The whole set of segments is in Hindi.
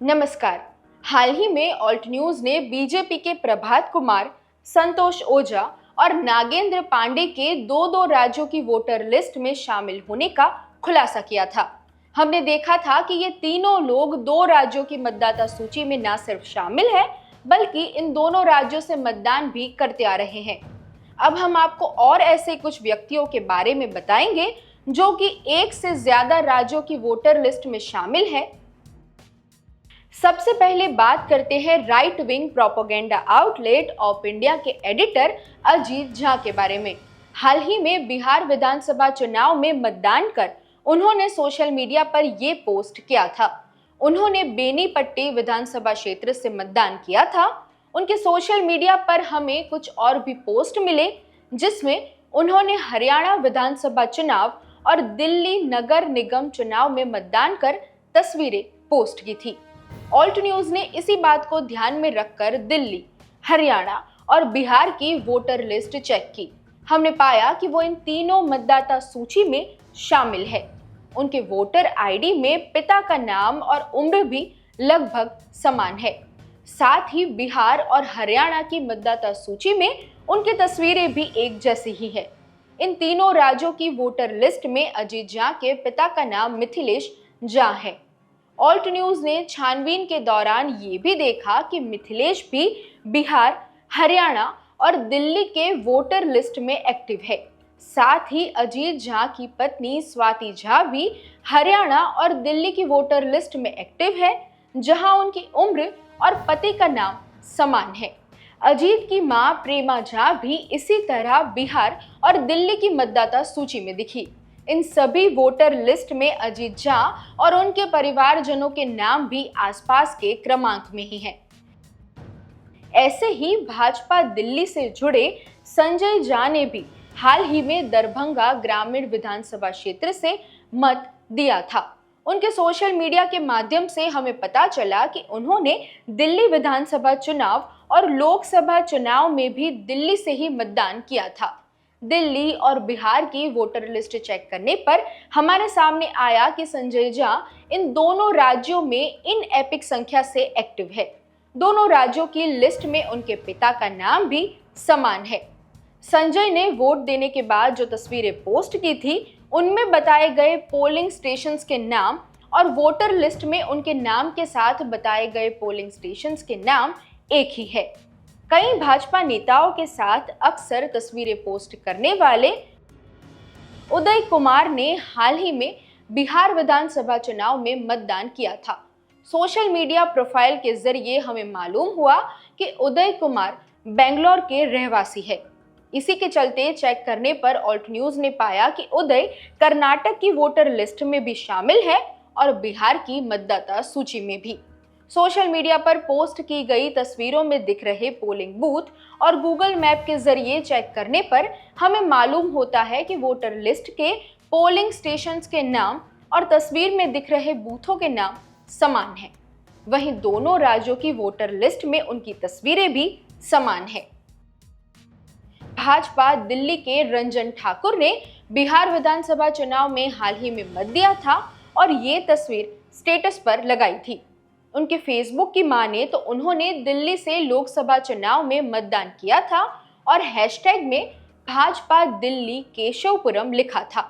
नमस्कार। हाल ही में ऑल्ट न्यूज ने बीजेपी के प्रभात कुमार, संतोष ओझा और नागेंद्र पांडे के दो राज्यों की वोटर लिस्ट में शामिल होने का खुलासा किया था। हमने देखा था कि ये तीनों लोग 2 राज्यों की मतदाता सूची में न सिर्फ शामिल है, बल्कि इन दोनों राज्यों से मतदान भी करते आ रहे हैं। अब हम आपको और ऐसे कुछ व्यक्तियों के बारे में बताएंगे जो कि 1 से ज्यादा राज्यों की वोटर लिस्ट में शामिल है। सबसे पहले बात करते हैं right wing propaganda outlet of India के एडिटर अजीत झा के बारे में। हाल ही में बिहार विधानसभा चुनाव में मतदान कर उन्होंने सोशल मीडिया पर ये पोस्ट किया था। उन्होंने बेनीपट्टी विधानसभा क्षेत्र से मतदान किया था। उनके सोशल मीडिया पर हमें कुछ और भी पोस्ट मिले, जिसमें उन्होंने हरियाणा विधानसभा चुनाव और दिल्ली नगर निगम चुनाव में मतदान कर तस्वीरें पोस्ट की थी। ऑल्ट न्यूज ने इसी बात को ध्यान में रखकर दिल्ली, हरियाणा और बिहार की वोटर लिस्ट चेक की। हमने पाया कि वो इन तीनों मतदाता सूची में शामिल है। उनके वोटर आईडी में पिता का नाम और उम्र भी लगभग समान है। साथ ही बिहार और हरियाणा की मतदाता सूची में उनकी तस्वीरें भी एक जैसी ही है। इन तीनों राज्यों की वोटर लिस्ट में अजीत झा के पिता का नाम मिथिलेश झा है। ऑल्ट न्यूज ने छानबीन के दौरान ये भी देखा कि मिथिलेश भी बिहार, हरियाणा और दिल्ली के वोटर लिस्ट में एक्टिव है। साथ ही अजीत झा की पत्नी स्वाति झा भी हरियाणा और दिल्ली की वोटर लिस्ट में एक्टिव है, जहां उनकी उम्र और पति का नाम समान है। अजीत की मां प्रेमा झा भी इसी तरह बिहार और दिल्ली की मतदाता सूची में दिखी। इन सभी वोटर लिस्ट में अजीत झा और उनके परिवारजनों के नाम भी आसपास के क्रमांक में ही हैं। ऐसे ही भाजपा दिल्ली से जुड़े संजय झा ने भी हाल ही में दरभंगा ग्रामीण विधानसभा क्षेत्र से मत दिया था। उनके सोशल मीडिया के माध्यम से हमें पता चला कि उन्होंने दिल्ली विधानसभा चुनाव और लोकसभा चुनाव में भी दिल्ली से ही मतदान किया था। दिल्ली और बिहार की वोटर लिस्ट चेक करने पर हमारे सामने आया कि संजय झा इन दोनों राज्यों में इन एपिक संख्या से एक्टिव है। दोनों राज्यों की लिस्ट में उनके पिता का नाम भी समान है। संजय ने वोट देने के बाद जो तस्वीरें पोस्ट की थी, उनमें बताए गए पोलिंग स्टेशंस के नाम और वोटर लिस्ट में उनके नाम के साथ बताए गए पोलिंग स्टेशंस के नाम एक ही है। कई भाजपा नेताओं के साथ अक्सर तस्वीरें पोस्ट करने वाले उदय कुमार ने हाल ही में बिहार विधानसभा चुनाव में मतदान किया था। सोशल मीडिया प्रोफाइल के जरिए हमें मालूम हुआ कि उदय कुमार बेंगलोर के रहवासी है। इसी के चलते चेक करने पर ऑल्ट न्यूज ने पाया कि उदय कर्नाटक की वोटर लिस्ट में भी शामिल है और बिहार की मतदाता सूची में भी। सोशल मीडिया पर पोस्ट की गई तस्वीरों में दिख रहे पोलिंग बूथ और गूगल मैप के जरिए चेक करने पर हमें मालूम होता है कि वोटर लिस्ट के पोलिंग स्टेशंस के नाम और तस्वीर में दिख रहे बूथों के नाम समान हैं। वहीं दोनों राज्यों की वोटर लिस्ट में उनकी तस्वीरें भी समान है। भाजपा दिल्ली के रंजन ठाकुर ने बिहार विधानसभा चुनाव में हाल ही में मत दिया था और ये तस्वीर स्टेटस पर लगाई थी। उनके फेसबुक की माने तो उन्होंने दिल्ली से लोकसभा चुनाव में मतदान किया था और हैशटैग में भाजपा दिल्ली केशवपुरम लिखा था।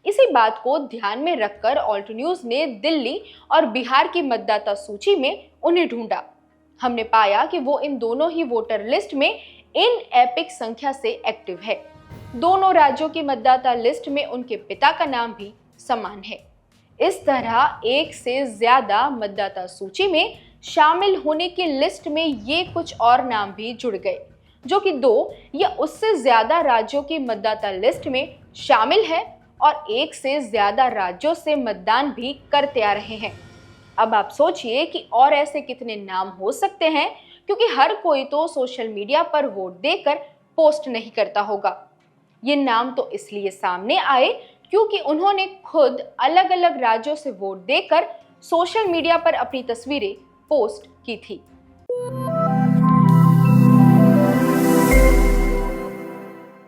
इसी बात को ध्यान में रखकर ऑल्ट न्यूज ने दिल्ली और बिहार की मतदाता सूची में उन्हें ढूंढा। हमने पाया कि वो इन दोनों ही वोटर लिस्ट में इन एपिक संख्या से एक्टिव है। दोनों राज्यों की मतदाता लिस्ट में उनके पिता का नाम भी समान है। इस तरह 1 से ज्यादा मतदाता सूची में शामिल होने की लिस्ट में ये कुछ और नाम भी जुड़ गए, जो कि 2 या उससे ज्यादा राज्यों की मतदाता लिस्ट में शामिल है और 1 से ज्यादा राज्यों से मतदान भी करते आ रहे हैं। अब आप सोचिए कि और ऐसे कितने नाम हो सकते हैं, क्योंकि हर कोई तो सोशल मीडिया पर वोट देकर पोस्ट नहीं करता होगा। ये नाम तो इसलिए सामने आए क्योंकि उन्होंने खुद अलग अलग राज्यों से वोट देकर सोशल मीडिया पर अपनी तस्वीरें पोस्ट की थी।